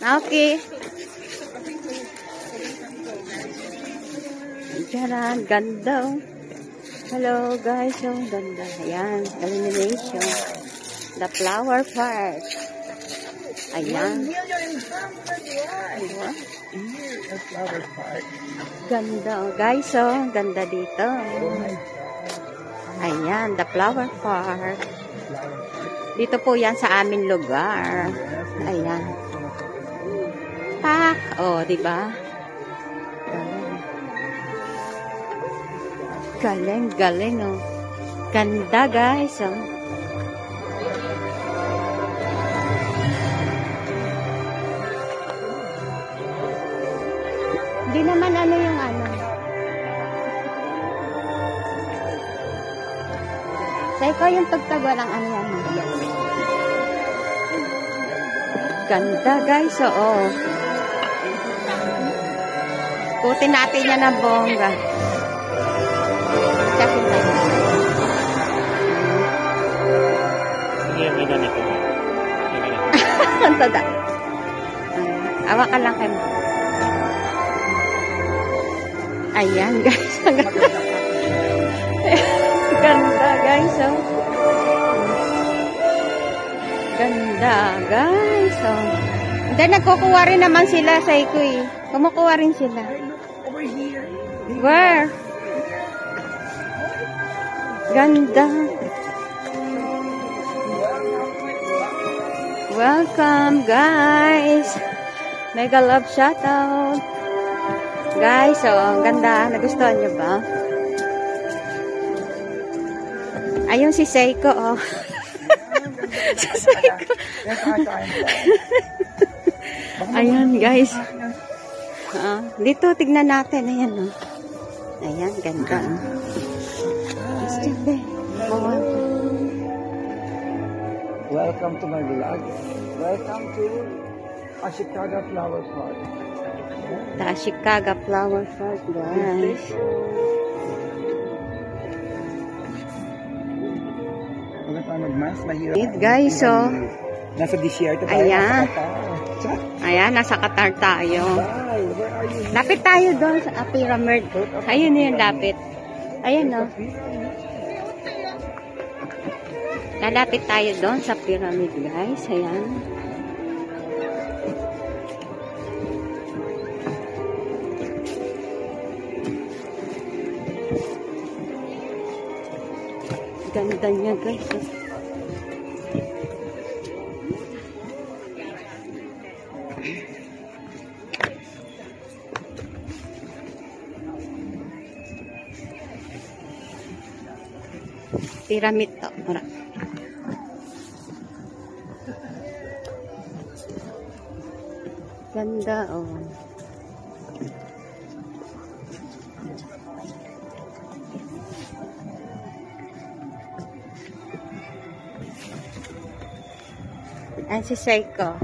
Okay. Charan, ganda oh. Hello guys, oh, ganda. Ayan, illumination. The flower park. Ayan. Ganda oh, guys, oh, ganda dito. Ayan, the flower park. Dito po yan sa aming lugar. Ayan. Park. Oh, diba? Galing, galing, oh. Ganda, guys, oh. Hindi naman ano yung ano. Sa ikaw yung pagtagwalang ano yan. Ganda, guys, oo. Putin natin yan ng bongga. Kasi tayo. Sige, may ganito. Ang tada. Awa ka lang kayo. Ayan, guys. Ganda, guys, oh. Ganda, guys, oh. Hindi, nagkukuha rin naman sila sa iko, eh. Kumukuha rin sila. Where? Ganda. Welcome, guys. Mega love shoutout. Guys, oh, ang ganda. Nagustuhan niyo ba? Ayun si Seiko, oh. Si Seiko. Ayan, guys. Dito, tignan natin. Ayan, oh. Ayan, ganda. Welcome to my vlog. Welcome to Ashikaga Flower Park. The Ashikaga Flower Park, guys. Wala tayo mag-mask, mahirap. Guys, oh. Nasa desierto tayo. Ayan. Ayan, nasa Qatar tayo. Lapit tayo doon sa pyramid. Ayun yun, lapit. Ayan, oh. Lalapit tayo doon sa pyramid, guys. Ayan. Ganda niya, guys. Pyramid to. Ganda, oh. Ayan si Seiko.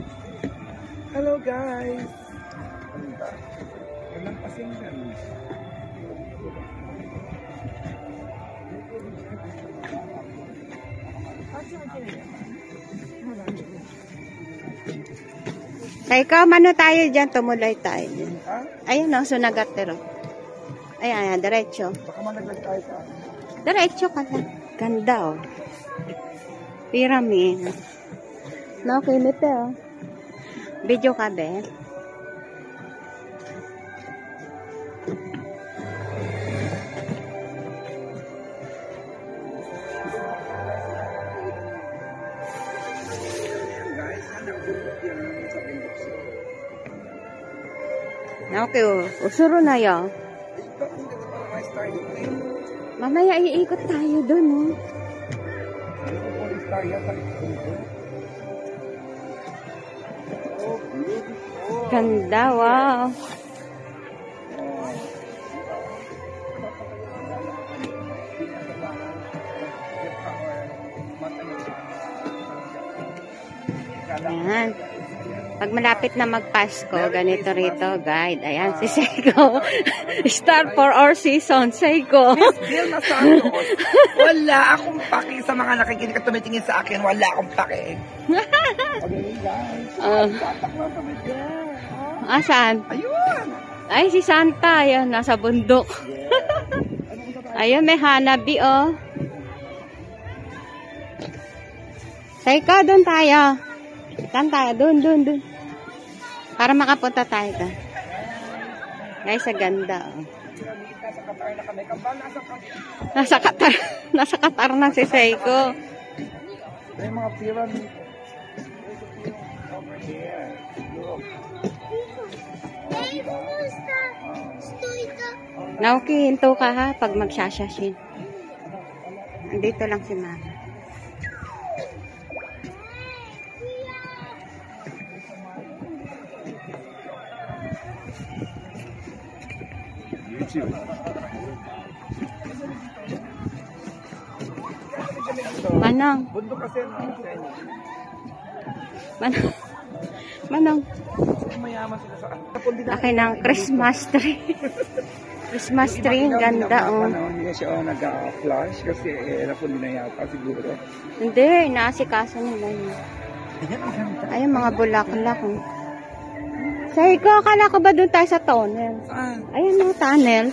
Hello, guys. Walang pasinggan. Seiko, mano tayo dyan. Tumulay tayo dyan. Ayan, oh. Sunagatero. Ayan, ayan. Diretso. Baka malaglag tayo sa Diretso ka lang. Ganda, oh. Pyramid. No, kinite, oh. Video ka, be. Okay, oh. Usuro na yan. Mamaya iikot tayo dun, oh. Ganda, wow. Ayan. Pag malapit na magpasko, ganito rito, guide. Ayan, si Seiko. Star for our season, Seiko. Miss Vilma Santos, wala akong paki sa mga nakikinig at tumitingin sa akin. Wala akong paki. Okay, guys. Tataklan kami dyan. Saan? Ayun. Ay, si Santa. Ayan, nasa bundok. Ayun, may hanabi, oh. Seiko, doon tayo. Saan tayo? Doon. Para makapunta tayo doon. Guys, sa ganda, oh. Nasa Qatar na kami. Kambal, Nasa Qatar na si Seiko. may mga pyramid. Over here. Look. Naoki, hinto ka ha pag magsasashin. Andito lang si Mama. YouTube. Manong. Bundok kasi no? Manong. Mayaman sila sa Laki ng Christmas tree. Christmas tree, ang ganda, oh. Hindi siya nag-flash kasi napundi na yata siguro. Hindi, inaasikaso nila yun. Ayun, mga bulaklak, oh. Seiko, akala ko ba doon tayo sa tunnel? Saan? Ayun, no, tunnel.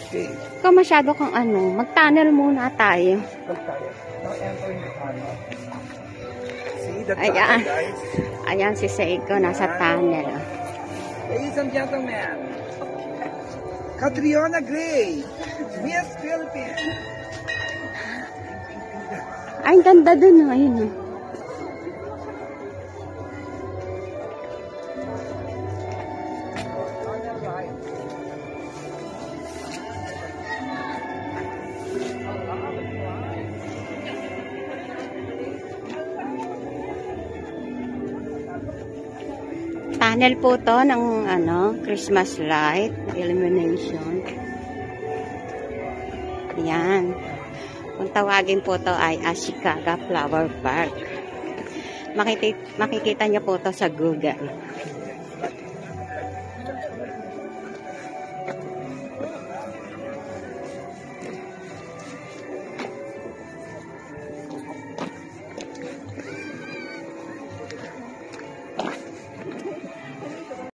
Okay. Ikaw masyado kang ano, mag-tunnel muna tayo. Huwag tayo. Now entering the tunnel. See the Ayan. tunnel, guys? Ayan si Seiko, nasa tunnel. Oh. Ladies and gentlemen, Catriona Gray, Miss Philippines. Ay, ang ganda dun, oh. Ayun, oh. Tunnel po to ng Christmas light illumination. Yan. Kung tawagin po to ay Ashikaga Flower Park. Makikita niyo po to sa Google.